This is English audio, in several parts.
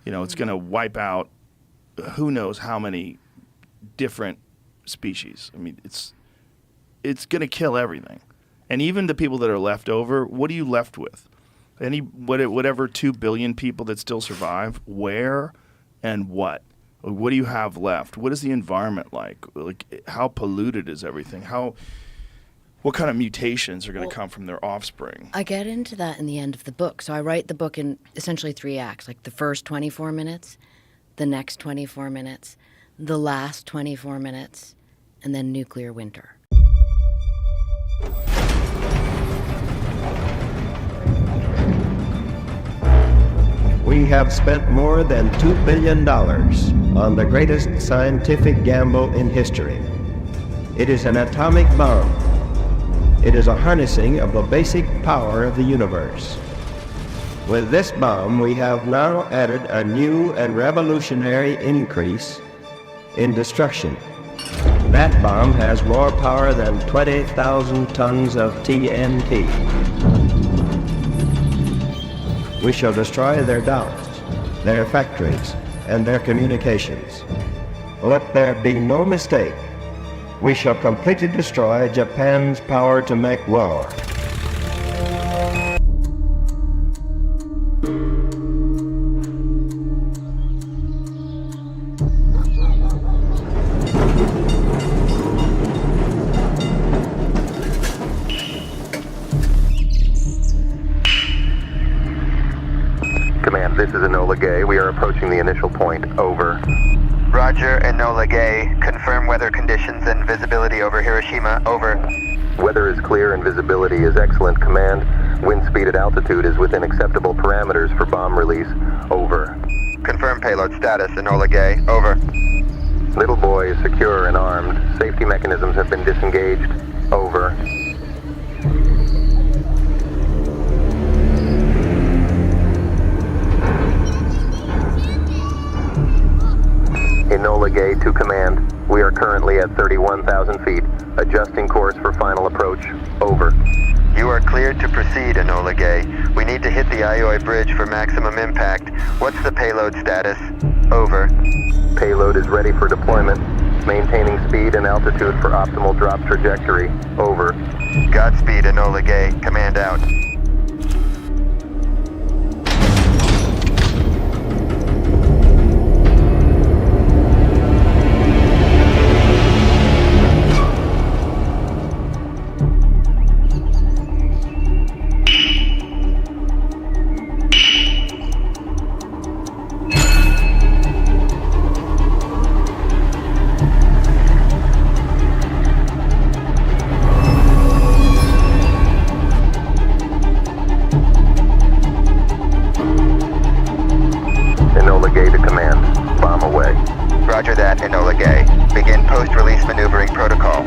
It's going to wipe out who knows how many different species. I mean, it's going to kill everything. And even the people that are left over, what are you left with? Whatever 2 billion people that still survive, where and what? What do you have left? What is the environment like? Like, how polluted is everything? What kind of mutations are going to come from their offspring? I get into that in the end of the book. So I write the book in essentially 3 acts, like the first 24 minutes, the next 24 minutes, the last 24 minutes, and then nuclear winter. We have spent more than $2 billion on the greatest scientific gamble in history. It is an atomic bomb. It is a harnessing of the basic power of the universe. With this bomb, we have now added a new and revolutionary increase in destruction. That bomb has more power than 20,000 tons of TNT. We shall destroy their doubts, their factories, and their communications. Let there be no mistake. We shall completely destroy Japan's power to make war. Command, this is Enola Gay. We are approaching the initial point. Over. Roger, Enola Gay. Confirm weather conditions and visibility over Hiroshima. Over. Weather is clear and visibility is excellent. Command, wind speed at altitude is within acceptable parameters for bomb release. Over. Confirm payload status, Enola Gay. Over. Little boy is secure and armed. Safety mechanisms have been disengaged. Over. Enola Gay to command. We are currently at 31,000 feet. Adjusting course for final approach. Over. You are cleared to proceed, Enola Gay. We need to hit the Ioi Bridge for maximum impact. What's the payload status? Over. Payload is ready for deployment. Maintaining speed and altitude for optimal drop trajectory. Over. Godspeed, Enola Gay. Command out. Roger that, Enola Gay. Begin post-release maneuvering protocol.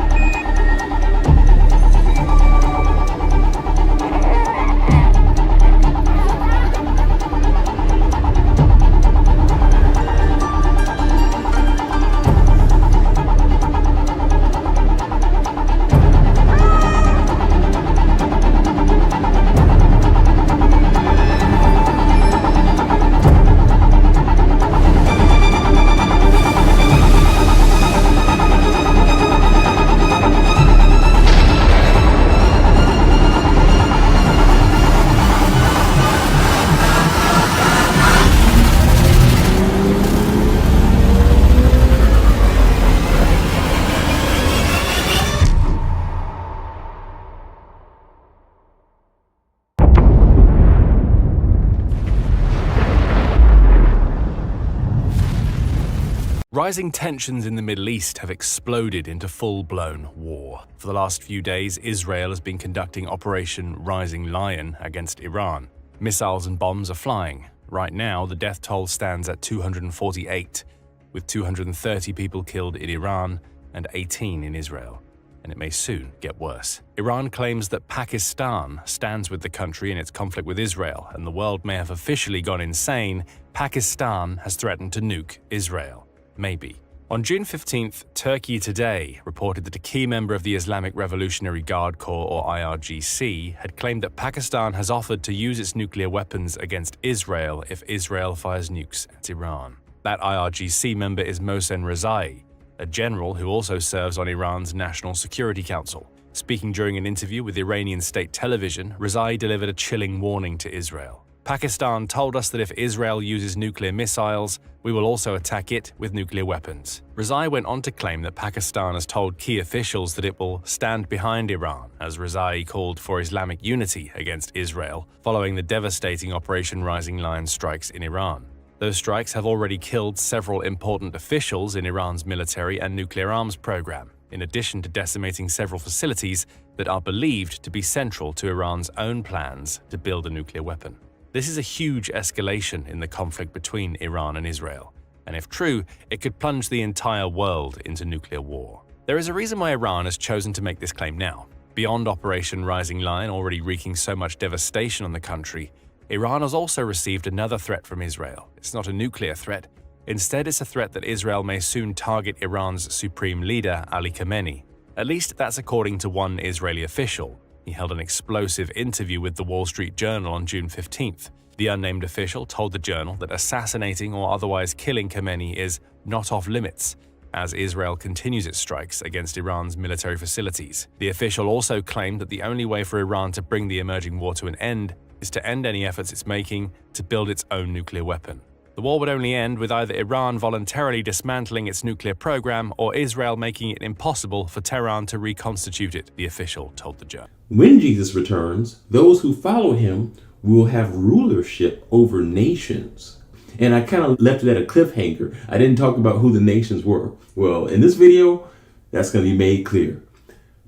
Rising tensions in the Middle East have exploded into full-blown war. For the last few days, Israel has been conducting Operation Rising Lion against Iran. Missiles and bombs are flying. Right now, the death toll stands at 248, with 230 people killed in Iran and 18 in Israel. And it may soon get worse. Iran claims that Pakistan stands with the country in its conflict with Israel, and the world may have officially gone insane. Pakistan has threatened to nuke Israel. Maybe On June 15th, Turkey Today reported that a key member of the Islamic Revolutionary Guard Corps, or IRGC, had claimed that Pakistan has offered to use its nuclear weapons against Israel if Israel fires nukes at Iran. That IRGC member is Mohsen Rezai, a general who also serves on Iran's National Security Council. Speaking during an interview with Iranian state television, Rezai delivered a chilling warning to Israel. Pakistan told us that if Israel uses nuclear missiles, we will also attack it with nuclear weapons. Rezai went on to claim that Pakistan has told key officials that it will stand behind Iran, as Rezai called for Islamic unity against Israel following the devastating Operation Rising Lion strikes in Iran. Those strikes have already killed several important officials in Iran's military and nuclear arms program, in addition to decimating several facilities that are believed to be central to Iran's own plans to build a nuclear weapon. This is a huge escalation in the conflict between Iran and Israel, and if true, it could plunge the entire world into nuclear war. There is a reason why Iran has chosen to make this claim now. Beyond Operation Rising Lion already wreaking so much devastation on the country, Iran has also received another threat from Israel. It's not a nuclear threat. Instead, it's a threat that Israel may soon target Iran's supreme leader, Ali Khamenei. At least that's according to one Israeli official. He held an explosive interview with the Wall Street Journal on June 15th. The unnamed official told the journal that assassinating or otherwise killing Khamenei is not off limits, as Israel continues its strikes against Iran's military facilities. The official also claimed that the only way for Iran to bring the emerging war to an end is to end any efforts it's making to build its own nuclear weapon. The war would only end with either Iran voluntarily dismantling its nuclear program or Israel making it impossible for Tehran to reconstitute it, the official told the journal. When Jesus returns, those who follow him will have rulership over nations. And I kind of left it at a cliffhanger. I didn't talk about who the nations were. Well, in this video, that's going to be made clear.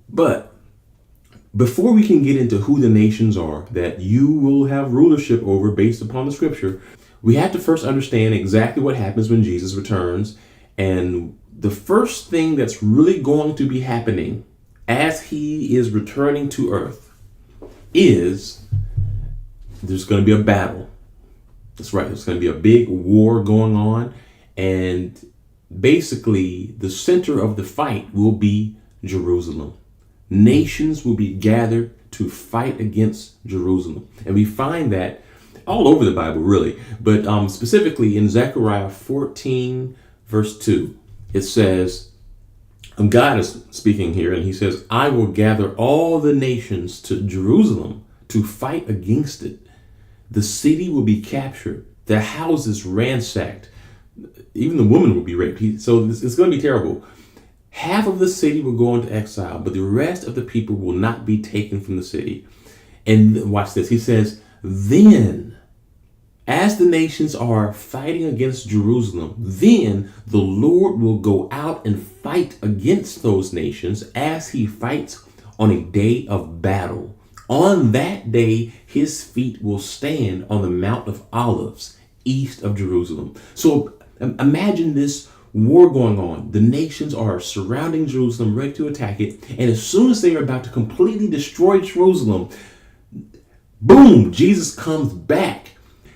But before we can get into who the nations are that you will have rulership over based upon the scripture, we have to first understand exactly what happens when Jesus returns. And the first thing that's really going to be happening as he is returning to earth is there's going to be a battle. That's right. There's going to be a big war going on. And basically, the center of the fight will be Jerusalem. Nations will be gathered to fight against Jerusalem. And we find that all over the Bible, really, but specifically in Zechariah 14, verse 2, it says, God is speaking here, and he says, I will gather all the nations to Jerusalem to fight against it. The city will be captured, the houses ransacked, even the woman will be raped. So it's going to be terrible. Half of the city will go into exile, but the rest of the people will not be taken from the city. And watch this. He says, then, as the nations are fighting against Jerusalem, then the Lord will go out and fight against those nations as he fights on a day of battle. On that day, his feet will stand on the Mount of Olives, east of Jerusalem. So imagine this war going on. The nations are surrounding Jerusalem, ready to attack it. And as soon as they are about to completely destroy Jerusalem, boom, Jesus comes back,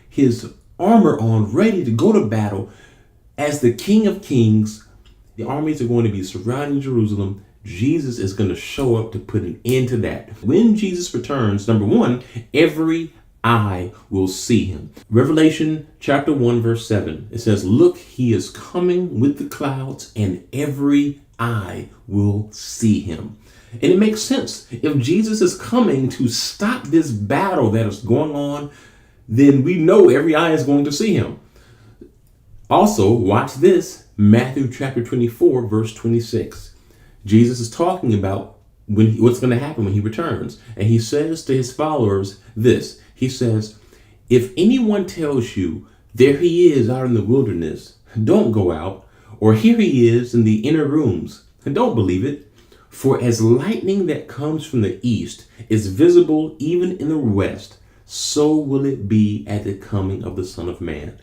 his armor on, ready to go to battle. As the King of Kings, the armies are going to be surrounding Jerusalem. Jesus is going to show up to put an end to that. When Jesus returns, number one, every eye will see him. Revelation chapter 1, verse 7, it says, look, he is coming with the clouds, and every eye will see him. And it makes sense. If Jesus is coming to stop this battle that is going on, then we know every eye is going to see him. Also, watch this, Matthew chapter 24, verse 26. Jesus is talking about what's going to happen when he returns. And he says to his followers this. He says, if anyone tells you, there he is out in the wilderness, don't go out. Or here he is in the inner rooms, and don't believe it. For as lightning that comes from the east is visible even in the west, so will it be at the coming of the Son of Man.